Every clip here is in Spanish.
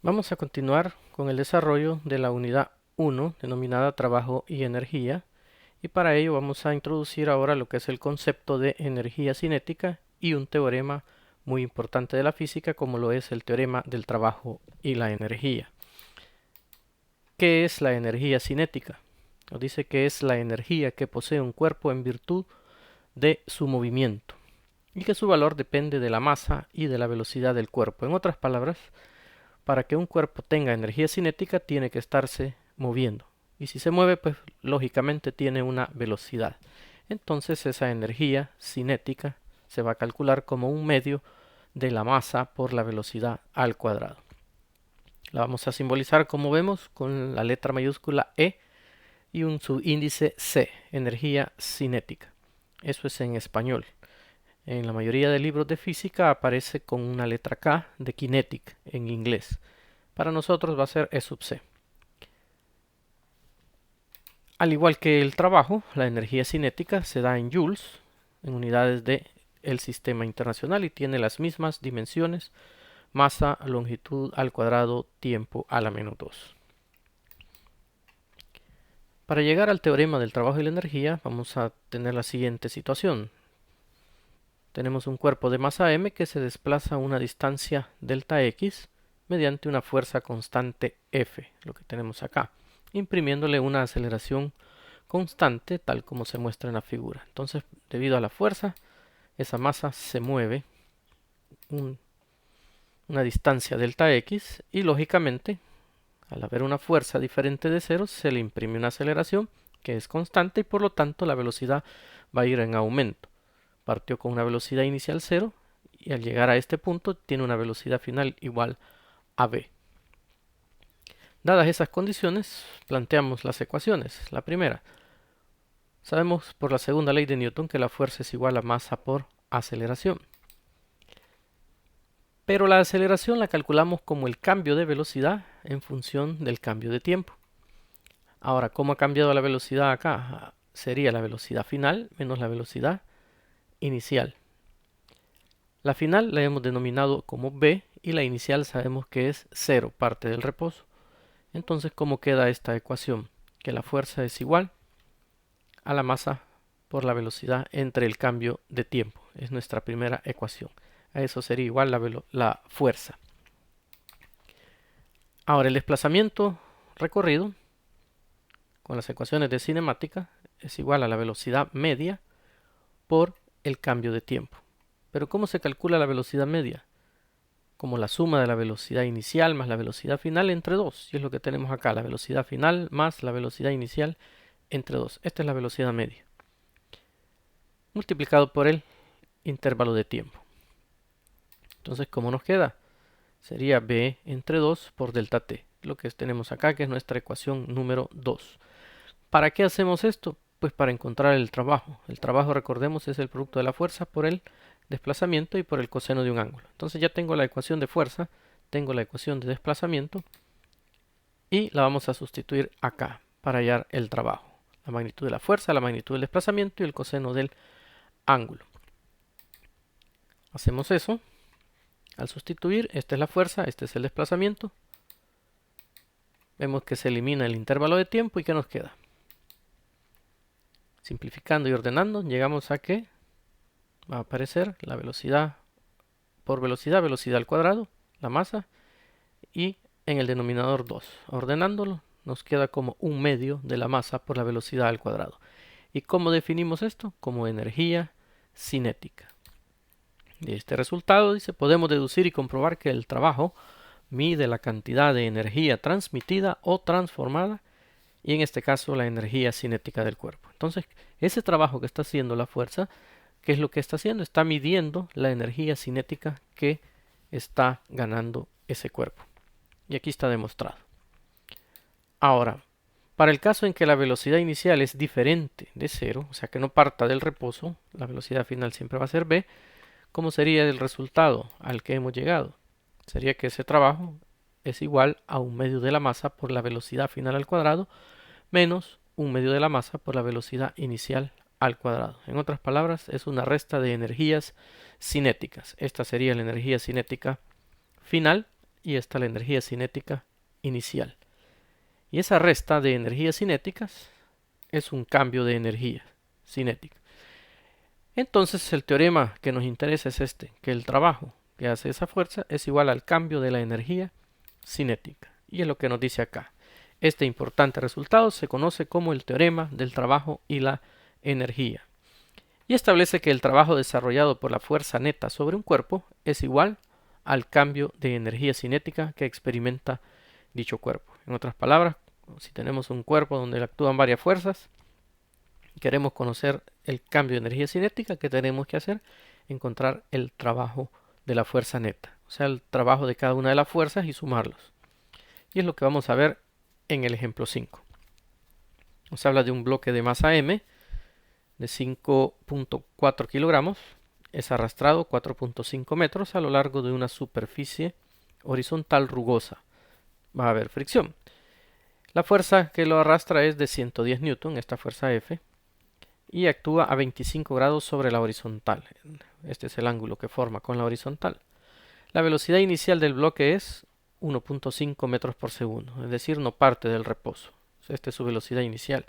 Vamos a continuar con el desarrollo de la unidad 1 denominada trabajo y energía, y para ello vamos a introducir ahora lo que es el concepto de energía cinética y un teorema muy importante de la física como lo es el teorema del trabajo y la energía. ¿Qué es la energía cinética? Nos dice que es la energía que posee un cuerpo en virtud de su movimiento y que su valor depende de la masa y de la velocidad del cuerpo. En otras palabras, para que un cuerpo tenga energía cinética tiene que estarse moviendo. Y si se mueve, pues lógicamente tiene una velocidad. Entonces esa energía cinética se va a calcular como un medio de la masa por la velocidad al cuadrado. La vamos a simbolizar, como vemos, con la letra mayúscula E y un subíndice C, energía cinética. Eso es en español. En la mayoría de libros de física aparece con una letra K de kinetic en inglés. Para nosotros va a ser E sub C. Al igual que el trabajo, la energía cinética se da en joules, en unidades del sistema internacional, y tiene las mismas dimensiones: masa, longitud al cuadrado, tiempo a la menos 2. Para llegar al teorema del trabajo y la energía vamos a tener la siguiente situación. Tenemos un cuerpo de masa m que se desplaza a una distancia delta x mediante una fuerza constante F, lo que tenemos acá, imprimiéndole una aceleración constante tal como se muestra en la figura. Entonces, debido a la fuerza, esa masa se mueve una distancia delta x y lógicamente, al haber una fuerza diferente de cero, se le imprime una aceleración que es constante y por lo tanto la velocidad va a ir en aumento. Partió con una velocidad inicial 0 y al llegar a este punto tiene una velocidad final igual a v. Dadas esas condiciones, planteamos las ecuaciones. La primera, sabemos por la segunda ley de Newton que la fuerza es igual a masa por aceleración. Pero la aceleración la calculamos como el cambio de velocidad en función del cambio de tiempo. Ahora, ¿cómo ha cambiado la velocidad acá? Sería la velocidad final menos la velocidad inicial. La final la hemos denominado como v y la inicial sabemos que es 0, parte del reposo. Entonces, ¿cómo queda esta ecuación? Que la fuerza es igual a la masa por la velocidad entre el cambio de tiempo. Es nuestra primera ecuación. A eso sería igual la fuerza. Ahora, el desplazamiento recorrido con las ecuaciones de cinemática es igual a la velocidad media por el cambio de tiempo. Pero ¿cómo se calcula la velocidad media? Como la suma de la velocidad inicial más la velocidad final entre 2. Y es lo que tenemos acá, la velocidad final más la velocidad inicial entre 2. Esta es la velocidad media, multiplicado por el intervalo de tiempo. Entonces, ¿cómo nos queda? Sería v entre 2 por delta t, lo que tenemos acá, que es nuestra ecuación número 2. ¿Para qué hacemos esto? Pues para encontrar el trabajo. El trabajo, recordemos, es el producto de la fuerza por el desplazamiento y por el coseno de un ángulo. Entonces ya tengo la ecuación de fuerza, tengo la ecuación de desplazamiento y la vamos a sustituir acá para hallar el trabajo. La magnitud de la fuerza, la magnitud del desplazamiento y el coseno del ángulo. Hacemos eso. Al sustituir, esta es la fuerza, este es el desplazamiento. Vemos que se elimina el intervalo de tiempo y ¿qué nos queda? Simplificando y ordenando, llegamos a que va a aparecer la velocidad por velocidad, velocidad al cuadrado, la masa, y en el denominador 2. Ordenándolo, nos queda como un medio de la masa por la velocidad al cuadrado. ¿Y cómo definimos esto? Como energía cinética. De este resultado, dice, podemos deducir y comprobar que el trabajo mide la cantidad de energía transmitida o transformada, y en este caso la energía cinética del cuerpo. Entonces, ese trabajo que está haciendo la fuerza, ¿qué es lo que está haciendo? Está midiendo la energía cinética que está ganando ese cuerpo. Y aquí está demostrado. Ahora, para el caso en que la velocidad inicial es diferente de 0, o sea que no parta del reposo, la velocidad final siempre va a ser v, ¿cómo sería el resultado al que hemos llegado? Sería que ese trabajo es igual a un medio de la masa por la velocidad final al cuadrado menos un medio de la masa por la velocidad inicial al cuadrado. En otras palabras, es una resta de energías cinéticas. Esta sería la energía cinética final y esta la energía cinética inicial. Y esa resta de energías cinéticas es un cambio de energía cinética. Entonces el teorema que nos interesa es este, que el trabajo que hace esa fuerza es igual al cambio de la energía cinética. Y es lo que nos dice acá. Este importante resultado se conoce como el teorema del trabajo y la energía. Y establece que el trabajo desarrollado por la fuerza neta sobre un cuerpo es igual al cambio de energía cinética que experimenta dicho cuerpo. En otras palabras, si tenemos un cuerpo donde actúan varias fuerzas y queremos conocer el cambio de energía cinética, ¿qué tenemos que hacer? Encontrar el trabajo de la fuerza neta, o sea, el trabajo de cada una de las fuerzas y sumarlos. Y es lo que vamos a ver en el ejemplo 5. Nos habla de un bloque de masa M de 5.4 kilogramos, es arrastrado 4.5 metros a lo largo de una superficie horizontal rugosa. Va a haber fricción. La fuerza que lo arrastra es de 110 newton, esta fuerza F, y actúa a 25 grados sobre la horizontal. Este es el ángulo que forma con la horizontal. La velocidad inicial del bloque es 1.5 metros por segundo, es decir, no parte del reposo. Esta es su velocidad inicial.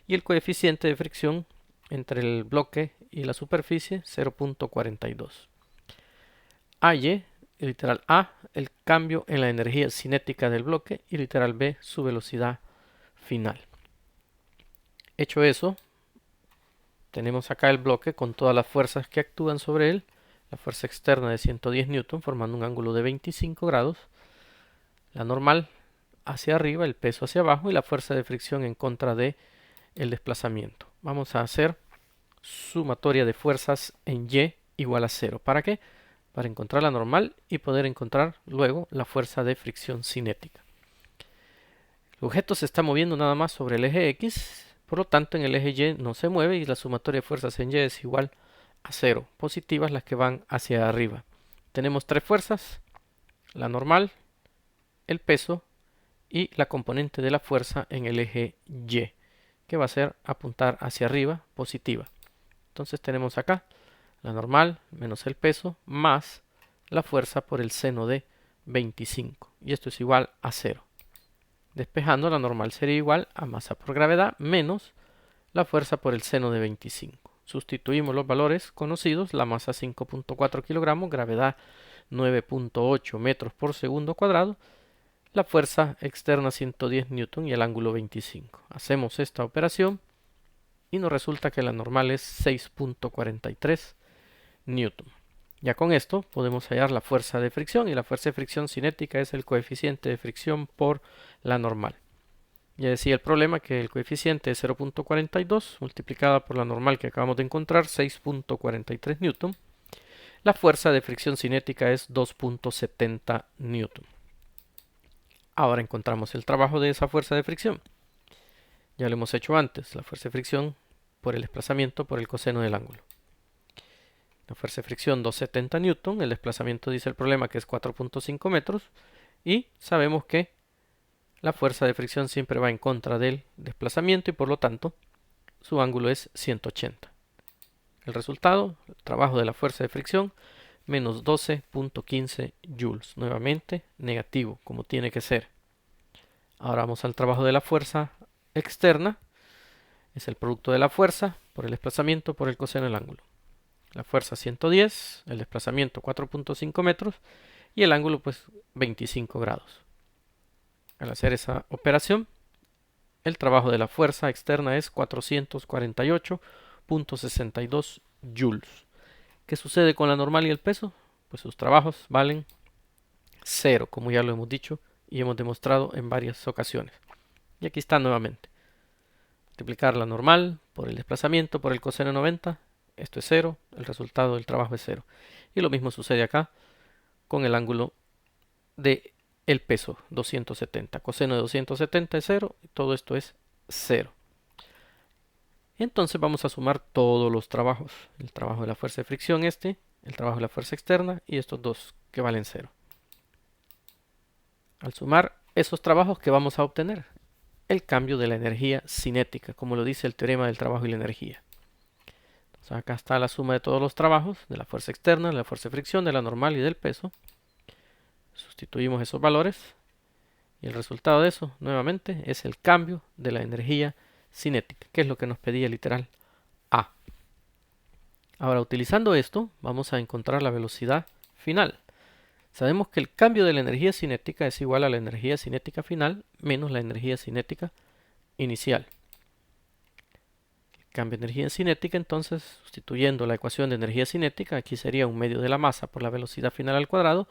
Y el coeficiente de fricción entre el bloque y la superficie, 0.42. AY, literal A, el cambio en la energía cinética del bloque, y literal B, su velocidad final. Hecho eso, tenemos acá el bloque con todas las fuerzas que actúan sobre él. La fuerza externa de 110 newton formando un ángulo de 25 grados. La normal hacia arriba, el peso hacia abajo y la fuerza de fricción en contra de el desplazamiento. Vamos a hacer sumatoria de fuerzas en Y igual a 0. ¿Para qué? Para encontrar la normal y poder encontrar luego la fuerza de fricción cinética. El objeto se está moviendo nada más sobre el eje X, por lo tanto en el eje Y no se mueve y la sumatoria de fuerzas en Y es igual a 0, positivas las que van hacia arriba. Tenemos tres fuerzas, la normal, el peso y la componente de la fuerza en el eje Y, que va a ser apuntar hacia arriba, positiva. Entonces tenemos acá la normal menos el peso más la fuerza por el seno de 25. Y esto es igual a 0. Despejando, la normal sería igual a masa por gravedad menos la fuerza por el seno de 25. Sustituimos los valores conocidos, la masa 5.4 kilogramos, gravedad 9.8 metros por segundo cuadrado, la fuerza externa 110 newton y el ángulo 25. Hacemos esta operación y nos resulta que la normal es 6.43 newton. Ya con esto podemos hallar la fuerza de fricción y la fuerza de fricción cinética es el coeficiente de fricción por la normal. Ya decía el problema que el coeficiente es 0.42 multiplicada por la normal que acabamos de encontrar, 6.43 newton. La fuerza de fricción cinética es 2.70 newton. Ahora encontramos el trabajo de esa fuerza de fricción. Ya lo hemos hecho antes, la fuerza de fricción por el desplazamiento por el coseno del ángulo. La fuerza de fricción 270 newton, el desplazamiento dice el problema que es 4.5 metros y sabemos que la fuerza de fricción siempre va en contra del desplazamiento y por lo tanto su ángulo es 180. El resultado, el trabajo de la fuerza de fricción, menos 12.15 joules. Nuevamente negativo, como tiene que ser. Ahora vamos al trabajo de la fuerza externa. Es el producto de la fuerza por el desplazamiento por el coseno del ángulo. La fuerza 110, el desplazamiento 4.5 metros y el ángulo pues 25 grados. Al hacer esa operación, el trabajo de la fuerza externa es 448.62 joules. ¿Qué sucede con la normal y el peso? Pues sus trabajos valen 0, como ya lo hemos dicho y hemos demostrado en varias ocasiones. Y aquí está nuevamente. Multiplicar la normal por el desplazamiento por el coseno de 90. Esto es 0, el resultado del trabajo es 0. Y lo mismo sucede acá con el ángulo de el peso, 270. Coseno de 270 es 0, y todo esto es 0. Entonces vamos a sumar todos los trabajos. El trabajo de la fuerza de fricción el trabajo de la fuerza externa y estos dos que valen 0. Al sumar esos trabajos, ¿qué vamos a obtener? El cambio de la energía cinética, como lo dice el teorema del trabajo y la energía. Entonces acá está la suma de todos los trabajos, de la fuerza externa, de la fuerza de fricción, de la normal y del peso. Sustituimos esos valores y el resultado de eso, nuevamente, es el cambio de la energía cinética, que es lo que nos pedía literal A. Ahora, utilizando esto, vamos a encontrar la velocidad final. Sabemos que el cambio de la energía cinética es igual a la energía cinética final menos la energía cinética inicial. El cambio de energía cinética, entonces, sustituyendo la ecuación de energía cinética, aquí sería 1/2 de la masa por la velocidad final al cuadrado,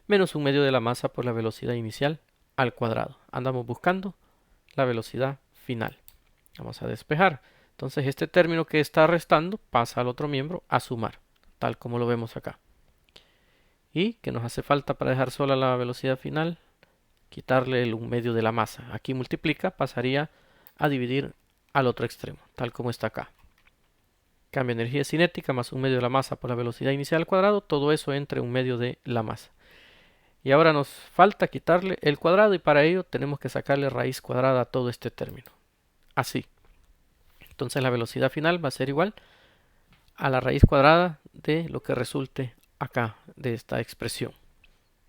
menos 1/2 de la masa por la velocidad inicial al cuadrado. Andamos buscando la velocidad final. Vamos a despejar. Entonces este término que está restando pasa al otro miembro a sumar, tal como lo vemos acá. ¿Y qué nos hace falta para dejar sola la velocidad final? Quitarle el 1/2 de la masa. Aquí multiplica, pasaría a dividir al otro extremo, tal como está acá. Cambio de energía cinética más 1/2 de la masa por la velocidad inicial al cuadrado, todo eso entre 1/2 de la masa. Y ahora nos falta quitarle el cuadrado y para ello tenemos que sacarle raíz cuadrada a todo este término. Así. Entonces la velocidad final va a ser igual a la raíz cuadrada de lo que resulte acá de esta expresión.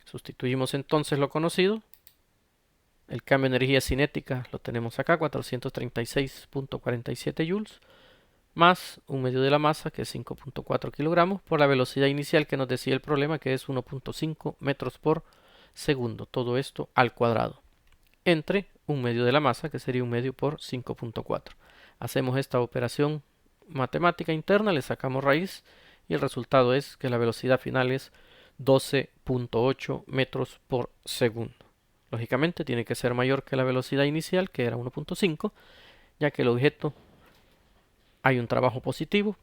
Sustituimos entonces lo conocido. El cambio de energía cinética lo tenemos acá, 436.47 joules, más 1/2 de la masa, que es 5.4 kilogramos, por la velocidad inicial que nos decía el problema, que es 1.5 metros por segundo. Todo esto al cuadrado. Entre 1/2 de la masa, que sería 1/2 por 5.4. Hacemos esta operación matemática interna, le sacamos raíz y el resultado es que la velocidad final es 12.8 metros por segundo. Lógicamente tiene que ser mayor que la velocidad inicial, que era 1.5, ya que el objeto hay un trabajo positivo,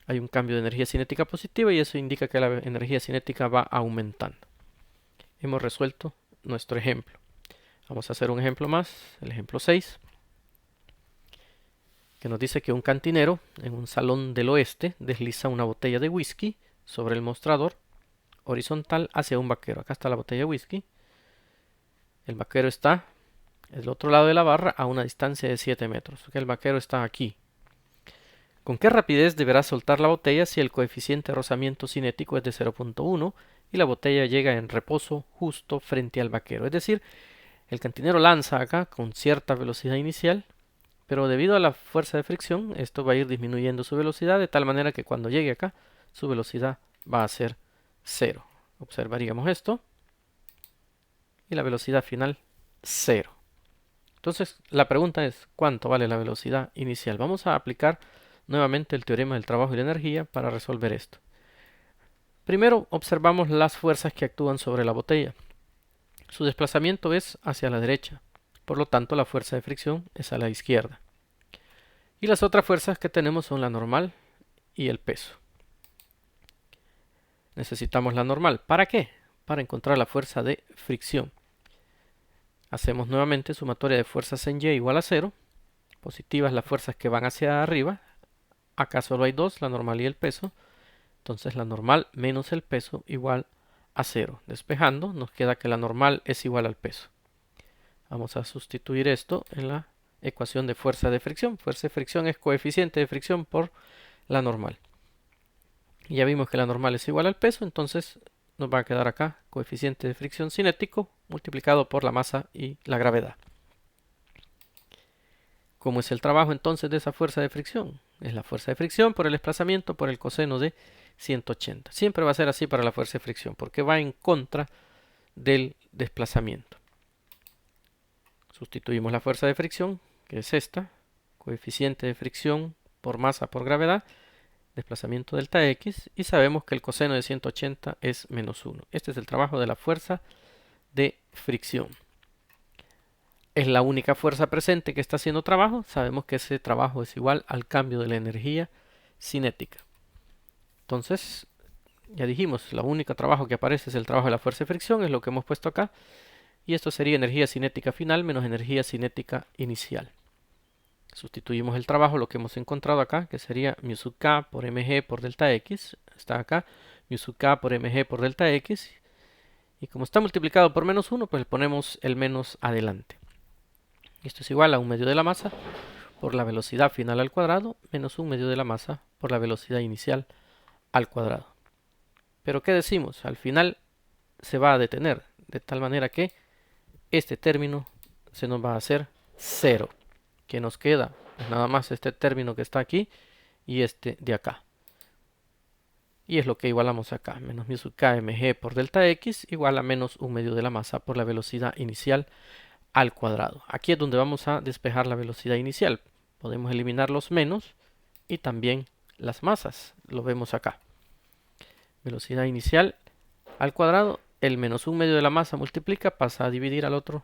hay un cambio de energía cinética positiva y eso indica que la energía cinética va aumentando. Hemos resuelto nuestro ejemplo. Vamos a hacer un ejemplo más, el ejemplo 6, que nos dice que un cantinero en un salón del oeste desliza una botella de whisky sobre el mostrador horizontal hacia un vaquero. Acá está la botella de whisky. El vaquero está del otro lado de la barra a una distancia de 7 metros. El vaquero está aquí. ¿Con qué rapidez deberá soltar la botella si el coeficiente de rozamiento cinético es de 0.1 y la botella llega en reposo justo frente al vaquero? Es decir, el cantinero lanza acá con cierta velocidad inicial, pero debido a la fuerza de fricción, esto va a ir disminuyendo su velocidad de tal manera que cuando llegue acá, su velocidad va a ser 0. Observaríamos esto. Y la velocidad final, 0. Entonces, la pregunta es, ¿cuánto vale la velocidad inicial? Vamos a aplicar nuevamente el teorema del trabajo y la energía para resolver esto. Primero, observamos las fuerzas que actúan sobre la botella. Su desplazamiento es hacia la derecha, por lo tanto la fuerza de fricción es a la izquierda. Y las otras fuerzas que tenemos son la normal y el peso. Necesitamos la normal. ¿Para qué? Para encontrar la fuerza de fricción. Hacemos nuevamente sumatoria de fuerzas en Y igual a 0. Positivas las fuerzas que van hacia arriba. Acá solo hay dos, la normal y el peso. Entonces la normal menos el peso igual a 0. Despejando, nos queda que la normal es igual al peso. Vamos a sustituir esto en la ecuación de fuerza de fricción. Fuerza de fricción es coeficiente de fricción por la normal. Y ya vimos que la normal es igual al peso, entonces nos va a quedar acá coeficiente de fricción cinético multiplicado por la masa y la gravedad. ¿Cómo es el trabajo entonces de esa fuerza de fricción? Es la fuerza de fricción por el desplazamiento por el coseno de 180. Siempre va a ser así para la fuerza de fricción porque va en contra del desplazamiento. Sustituimos la fuerza de fricción, que es esta, coeficiente de fricción por masa por gravedad, desplazamiento delta x, y sabemos que el coseno de 180 es menos 1. Este es el trabajo de la fuerza de fricción. Es la única fuerza presente que está haciendo trabajo. Sabemos que ese trabajo es igual al cambio de la energía cinética. Entonces, ya dijimos, el único trabajo que aparece es el trabajo de la fuerza de fricción, es lo que hemos puesto acá. Y esto sería energía cinética final menos energía cinética inicial. Sustituimos el trabajo, lo que hemos encontrado acá, que sería mu sub k por mg por delta x. Está acá, mu sub k por mg por delta x. Y como está multiplicado por menos 1, pues le ponemos el menos adelante. Esto es igual a 1/2 de la masa por la velocidad final al cuadrado menos 1/2 de la masa por la velocidad inicial al cuadrado. Pero ¿qué decimos? Al final se va a detener. de tal manera que este término se nos va a hacer 0. Que nos queda pues nada más este término que está aquí y este de acá. Y es lo que igualamos acá. Menos mu sub k mg por delta x igual a menos 1/2 de la masa por la velocidad inicial al cuadrado. Aquí es donde vamos a despejar la velocidad inicial. Podemos eliminar los menos y también las masas. Lo vemos acá. Velocidad inicial al cuadrado. El menos 1/2 de la masa multiplica, pasa a dividir al otro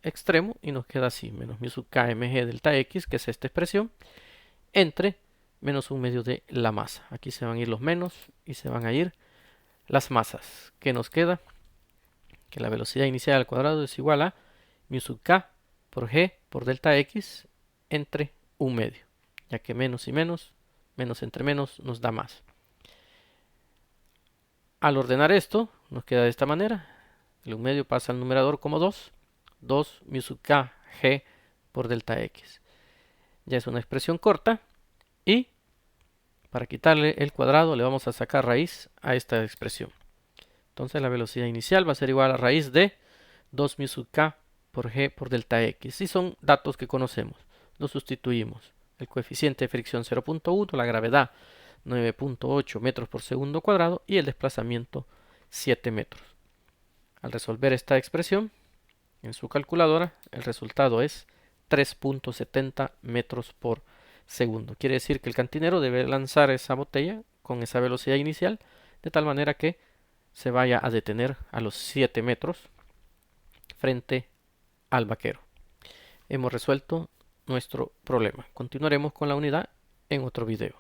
extremo y nos queda así. Menos mu sub k mg delta x, que es esta expresión, entre menos 1/2 de la masa. Aquí se van a ir los menos y se van a ir las masas. ¿Qué nos queda? Que la velocidad inicial al cuadrado es igual a mu sub k por g por delta x entre 1/2. Ya que menos y menos, menos entre menos nos da más. Al ordenar esto, nos queda de esta manera. El 1/2 pasa al numerador como 2. 2 mu sub k g por delta x. Ya es una expresión corta. Y para quitarle el cuadrado le vamos a sacar raíz a esta expresión. Entonces la velocidad inicial va a ser igual a raíz de 2 mu sub k por g por delta x. Y son datos que conocemos. Los sustituimos. El coeficiente de fricción 0.1, la gravedad 9.8 metros por segundo cuadrado y el desplazamiento 7 metros. Al resolver esta expresión en su calculadora, el resultado es 3.70 metros por segundo. Quiere decir que el cantinero debe lanzar esa botella con esa velocidad inicial de tal manera que se vaya a detener a los 7 metros frente al vaquero. Hemos resuelto nuestro problema. Continuaremos con la unidad en otro video.